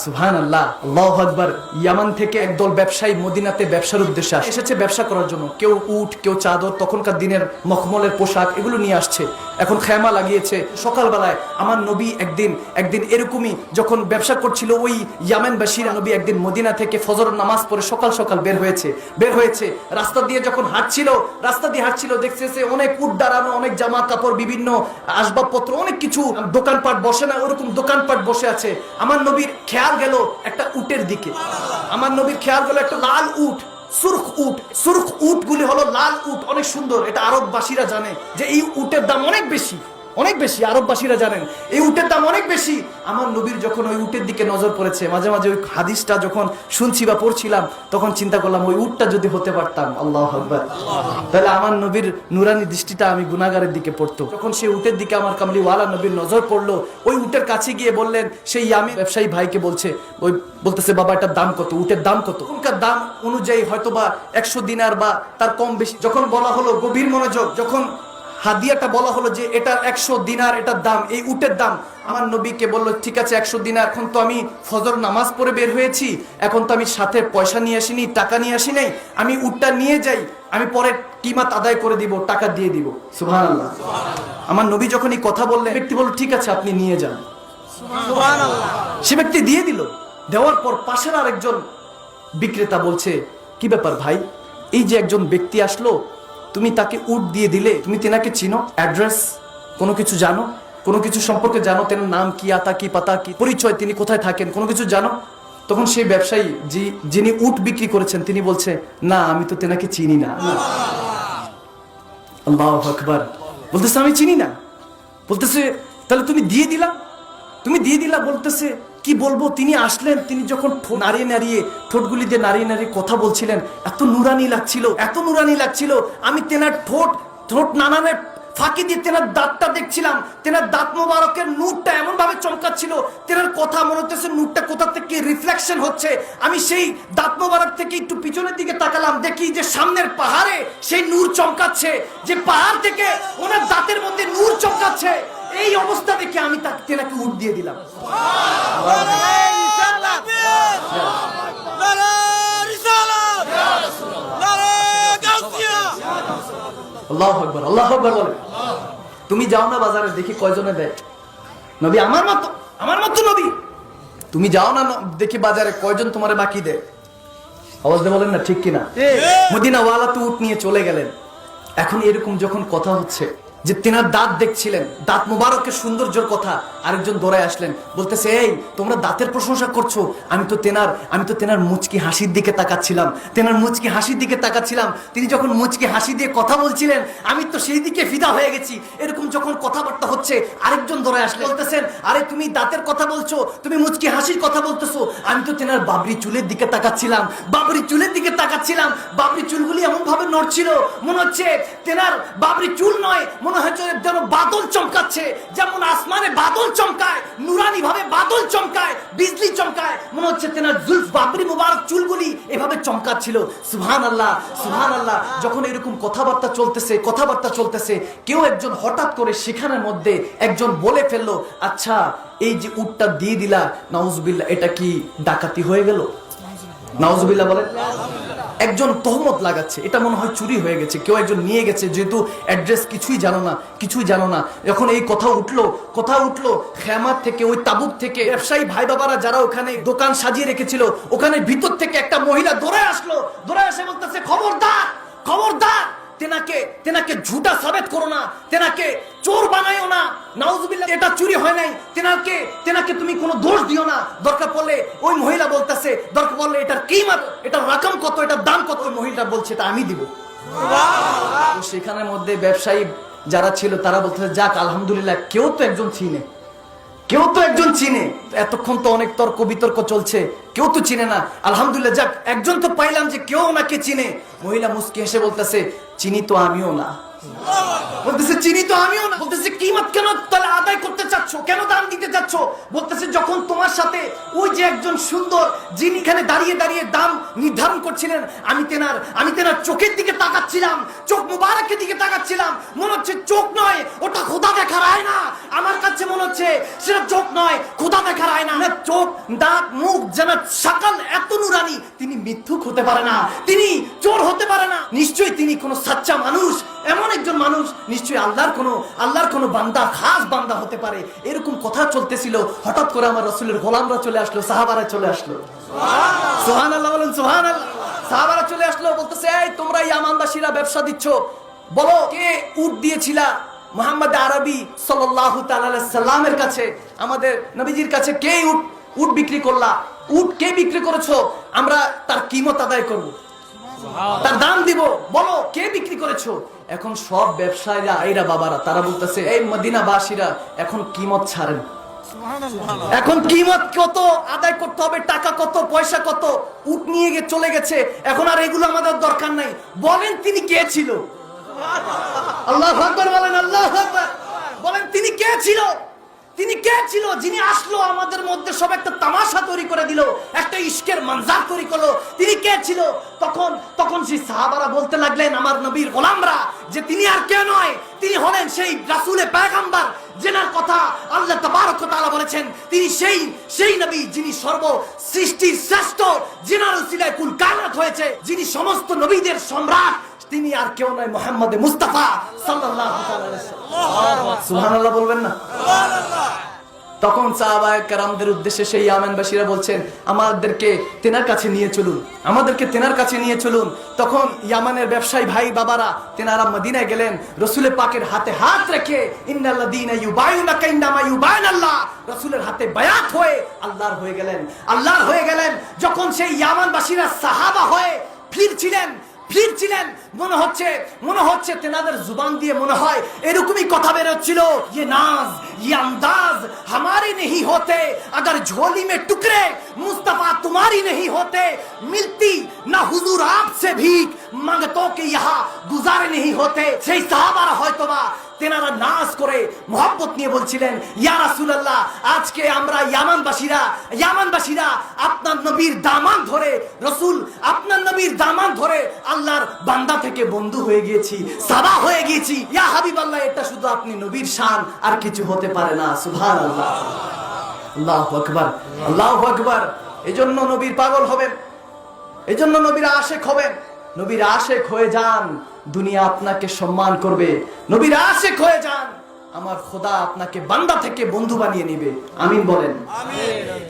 সুবহানাল্লাহ, আল্লাহু আকবার। ইয়ামান থেকে একদল ব্যবসায়ী মদিনাতে ব্যবসার উদ্দেশ্যে এসেছে, ব্যবসা করার জন্য। কেউ উট, কেউ চাদর, তখনকার দিনের মখমলের পোশাক এগুলো নিয়ে আসছে। এখন খেমা লাগিয়েছে। সকালবেলায় আমার নবী একদিন এরকমই যখন ব্যবসা করছিল, ওই ইয়ামানবাসীরা, নবী একদিন মদিনা থেকে ফজর নামাজ পড়ে সকাল সকাল বের হয়েছে। রাস্তা দিয়ে যখন হাঁটছিল দেখতেছে অনেক উট দাঁড়ানো, অনেক জামা কাপড়, বিভিন্ন আসবাবপত্র, অনেক কিছু দোকানপাট বসে না ওরকম দোকানপাট বসে আছে। আমার নবীর খেয়াল গেল একটা উটের দিকে। আমার নবীর খেয়াল গেল একটা লাল উট, সুরখ উট গুলি হলো লাল উট, অনেক সুন্দর। এটা আরববাসীরা জানে যে এই উটের দাম অনেক বেশি। আরববাসীরা জানেন এই উটের দাম অনেক বেশি। আমার নবীর যখন ওই উটের দিকে নজর পড়েছে, মাঝে মাঝে ওই হাদিসটা যখন শুনছি বা পড়ছিলাম, তখন চিন্তা করলাম ওই উটটা যদি হতে পারতাম, আল্লাহু আকবার, তাহলে আমার নবীর নুরানি দৃষ্টিটা আমি গুনাহগারের দিকে পড়তো। যখন সেই উটের দিকে আমার কামলিওয়ালা নবীর নজর পড়লো, ওই উটের কাছে গিয়ে বললেন, সেই ইয়ামি ব্যবসায়ী ভাইকে বলতেছে বাবা এটার দাম কত, উটের দাম কত? ওখানকার দাম অনুযায়ী হয়তোবা 100 দিনার বা তার কম বেশি। যখন বলা হলো, গভীর মনোযোগ, যখন হাদিয়াটা বলা হলো যে এটার 100 দিনার, এটার দাম, এই উটের দাম, আমার নবীকে বললো ঠিক আছে 100 দিনার। এখন তো আমি ফজর নামাজ পড়ে বের হয়েছি, এখন তো আমি সাথে পয়সা নিয়ে আসিনি, টাকা নিয়ে আসি নাই, আমি উটটা নিয়ে যাই, আমি পরে কিমাত আদায় করে দিব, টাকা দিয়ে দিব। সুবহানাল্লাহ। আমার নবী যখন এই কথা বললেন, ব্যক্তি বলল ঠিক আছে আপনি নিয়ে যান। সুবহানাল্লাহ। সে ব্যক্তি দিয়ে দিল। দেওয়ার পর পাশের আরেকজন বিক্রেতা বলছে, কি ব্যাপার ভাই, এই যে একজন ব্যক্তি আসলো, তুমি তাকে উট দিয়ে দিলে, তুমি তেনাকে চিনো, অ্যাড্রেস কোনো কিছু জানো, কোনো কিছু সম্পর্কে জানো, তেনার নাম কি, আতা কি, পাতা কি, পরিচয়, তিনি কোথায় থাকেন, কোনো কিছু জানো? তখন সেই ব্যবসায়ী যিনি উট বিক্রি করেছেন তিনি বলছে, না আমি তো তেনাকে চিনি না। আল্লাহু আকবার। বলতেছে আমি চিনি না। বলতেছে তাহলে তুমি দিয়ে দিলা? বলতেছে কি বলবো, তিনি আসলেন, তিনি যখন ঠোঁটগুলি দিয়ে নাড়িয়ে কথা বলছিলেন, এত নুরানি লাগছিল, আমি তেনার ঠোঁট নানানের ফাঁকি দিয়ে তেনার দাঁতটা দেখছিলাম, তেনার দাঁত মোবারকের নূরটা এমন ভাবে চমকাচ্ছিল, তেনার কথা মনে হচ্ছে নূরটা কোথা থেকে রিফ্লেকশন হচ্ছে। আমি সেই দাঁত মোবারক থেকে একটু পিছনের দিকে তাকালাম, দেখি যে সামনের পাহাড়ে সেই নূর চমকাচ্ছে, যে পাহাড় থেকে ওনার দাঁতের মধ্যে নূর চমকাচ্ছে। এই অবস্থা দেখে আমি তেনাকে উট দিয়ে দিলাম। আল্লাহু আকবার, আল্লাহু আকবার বলে। তুমি যাও না বাজারে, দেখি কয়জনে দেয়। নবী আমার মতো নবী, তুমি যাও না দেখি বাজারে কয়জন তোমারে বাকি দেয়। আওয়াজ দিয়ে বলেন না ঠিক কিনা? মদিনা ওয়ালা তো উট নিয়ে চলে গেলেন। এখন এরকম যখন কথা হচ্ছে যে তেনার দাঁত দেখছিলেন, দাঁত মুবারকের সৌন্দর্যের কথা, আরেকজন দৌড়ায় আসলেন, বলতেছে এই তোমরা দাঁতের প্রশংসা করছো, আমি তো তেনার মুচকি হাসির দিকে তাকাচ্ছিলাম, তিনি যখন মুচকি হাসি দিয়ে কথা বলছিলেন, আমি তো সেই দিকে ফিদা হয়ে গেছি। এরকম যখন কথাবার্তা হচ্ছে, আরেকজন দৌড়ায় আসলেন, বলতেছেন আরে তুমি দাঁতের কথা বলছো, তুমি মুচকি হাসির কথা বলতেছো, আমি তো তেনার বাবরি চুলের দিকে তাকাচ্ছিলাম, বাবরি চুলগুলি এমন ভাবে নড়ছিল, মনে হচ্ছে তেনার বাবরি চুল নয়, মনে হচ্ছে যেন বাদল চমকাচ্ছে, যেমন আসমানে বাদল চমকায়, নুরানি ভাবে বাদল চমকায়, বিজলি চমকায়, মনে হচ্ছে তেনার জুলফ বাবরি মুবারক চুলগুলি এভাবে চমকাচ্ছিল। সুবহানাল্লাহ, সুবহানাল্লাহ। যখন এরকম কথাবার্তা চলতেছে, কেউ একজন হঠাৎ করে সেখানের মধ্যে একজন বলে ফেললো, আচ্ছা এই যে উটটা দিয়ে দিলা, নাউজুবিল্লাহ, এটা কি ডাকাতি হয়ে গেল? নাউজুবিল্লাহ বলে। একজন তহমত লাগাচ্ছে, এটা মনে হয় চুরি হয়ে গেছে, কেউ একজন নিয়ে গেছে, যেহেতু অ্যাড্রেস কিছুই জানো না। যখন এই কথা উঠলো খেমার থেকে, ওই তাবুক থেকে, ব্যবসায়ী ভাই বাবারা যারা ওখানে দোকান সাজিয়ে রেখেছিল, ওখানে ভিতর থেকে একটা মহিলা দৌড়ে এসে বলতেছে, খবরদার তেনাকে ঝুটা সাবেত করো না, তেনাকে চোর বানাইও না, নাউজুবিল্লাহ, এটা চুরি হয় নাই, তেনাকে তুমি কোনো দোষ দিও না। দরকার পড়লে ওই মহিলা বলতেছে, এটার কিমাত, এটার রকম কত, এটার দাম কত? মহিলা বলছে এটা আমি দিব। সেখানের মধ্যে ব্যবসায়ী যারা ছিল তারা বলতেছে, যাক আলহামদুলিল্লাহ, কেউ তো একজন চিনে। এতক্ষণ তো অনেক তর্ক বিতর্ক চলছে, কেউ তো চিনে না, আলহামদুলিল্লাহ, যাক একজন তো পাইলাম যে কেউ ওনাকে চিনে। মহিলা মুস্কি হেসে বলতেছে, চিনি তো আমিও না। বলতেছে চিনি তো আমিও না। বলতেছে কিমত কেন তাহলে আদায় করতে চাচ্ছ, কেন দাম দিতে চাচ্ছ? বলতেছে যখন তোমার সাথে ওই যে একজন সুন্দর যিনি এখানে দাঁড়িয়ে দাঁড়িয়ে দাম নির্ধারণ করছিলেন, আমি তেনার চোখের দিকে তাকাচ্ছিলাম, চোখ মুবারকের দিকে তাকাচ্ছিলাম, মনে হচ্ছে চোখ নয়, ওটা খোদা দেখার আয়না। আমার কাছে মনে হচ্ছে সেটা চোখ নয়, খোদা দেখার আয়না। চোখ, দাঁত, মুখ যেন সকাল এত নুরানি, তিনি মিথ্যুক হতে পারে না, তিনি চোর হতে পারে না, নিশ্চয়ই তিনি কোনো সাচ্চা মানুষ, এমন একজন মানুষ, নিশ্চয়ই আল্লাহর কোনো বান্দা, খাস বান্দা হতে পারে। এরকম কথা চলতেছিল, হঠাৎ করে আমার রাসূলের গোলামরা চলে আসলো, সাহাবারা চলে আসলো। সুবহানাল্লাহ বলেন, সুবহানাল্লাহ। সাহাবারা চলে আসলো, বলতেছে এই তোমরা ইয়ামানবাসীরা ব্যবসা দিচ্ছ, বলো কে উট দিয়েছিলা মুহাম্মদ আরবি সাল্লাল্লাহু তাআলা আলাইহি সাল্লামের কাছে, আমাদের নবীজির কাছে কে উট বিক্রি করলা? উট কে বিক্রি করেছো? আমরা তার কিমত আদায় করব, তার দাম দিব, বলো কে বিক্রি করেছো? এখন সব ব্যবসায়ীরা, এরা বাবারা, তারা বলতেছে এই মদিনাবাসীরা এখন কিমত ছাড়েন, এখন কিমত কত আদায় করতে হবে, টাকা কত, পয়সা কত, উট নিয়ে গিয়ে চলে গেছে, এখন আর এগুলো আমাদের দরকার নাই, বলেন তিনি কে ছিল? আল্লাহু আকবার বলেন, আল্লাহু আকবার বলেন, তিনি কে ছিল? তিনি কে ছিল যিনি আসলো আমাদের মধ্যে সব একটা তামাশা তৈরি করে দিল, একটা ইশকের মঞ্জার তৈরি করলো? তিনি কে ছিল? তখন সেই সাহাবারা বলতে লাগলেন, আমার নবীর গোলামরা, যে তিনি আর কে নয়, তিনি হলেন সেই রাসূলে পয়গম্বর, যেনার কথা আল্লাহ তাবারক ওয়া তাআলা বলেছেন তিনি সেই নবী যিনি সর্ব সৃষ্টির শ্রেষ্ঠ, যিনার উসিলায় কুল কায়নাত হয়েছে, যিনি সমস্ত নবীদের সম্রাট, তিনি আর কেউ নয়, মুহাম্মদ মুস্তাফা সাল্লাল্লাহু আলাইহি ওয়াসাল্লাম। সুবহানাল্লাহ বলবেন না? সুবহানাল্লাহ। তখন সাহাবায়ে কেরামদের উদ্দেশ্যে সেই ইয়ামানবাসীরা বলছেন, আমাদেরকে তেনার কাছে নিয়ে চলুন, আমাদেরকে তেনার কাছে নিয়ে চলুন। তখন ইয়ামানের ব্যবসায়ী ভাই বাবারা তেনারা মদিনায় গেলেন, রাসূলের পাকের হাতে হাত রেখে, ইন্নাল্লাযীনা ইউবায়ুনাকা ইন্নামা ইউবায়ুনাল্লাহ, রাসূলের হাতে বায়াত হয়ে আল্লাহর হয়ে গেলেন। যখন সেই ইয়ামানবাসীরা সাহাবা হয়ে ফিরছিলেন, মনে হচ্ছে তেনাদের জুবান দিয়ে মনে হয় এরকমই কথা বেরোচ্ছিল, ये नाज ये अंदाज हमारे नहीं होते, अगर झोली में टुकड़े मुस्तफा तुम्हारी नहीं होते, मिलती ना हुजूर आपसे भीख, मांगतों के यहाँ गुजारे नहीं होते। সেই সাহাবারা হয়তোবা তেনারা নাজ করে মোহাব্বত নিয়ে বলছিলেন, ইয়া রাসূলুল্লাহ, আজকে আমরা ইয়ামানবাসীরা আপনার নবীর দামান ধরে, রাসূল আপনার নবীর দামান ধরে আল্লাহর বান্দা থেকে বন্ধু হয়ে গিয়েছি, সাবা হয়ে গিয়েছি। ইয়া হাবিবাল্লাহ, এটা শুধু আপনি নবীর শান, আর কিছু হতে পারে না। সুবহানাল্লাহ, আল্লাহু আকবার, আল্লাহু আকবার। এজন্য নবীর পাগল হবেন, এজন্য নবীর আশিক হবেন। নবীর আশিক হয়ে যান, দুনিয়া আপনাকে সম্মান করবে। নবীর আশিক হয়ে যান, আমার খোদা আপনাকে বান্দা থেকে বন্ধু বানিয়ে নেবে। আমিন বলেন। আমিন।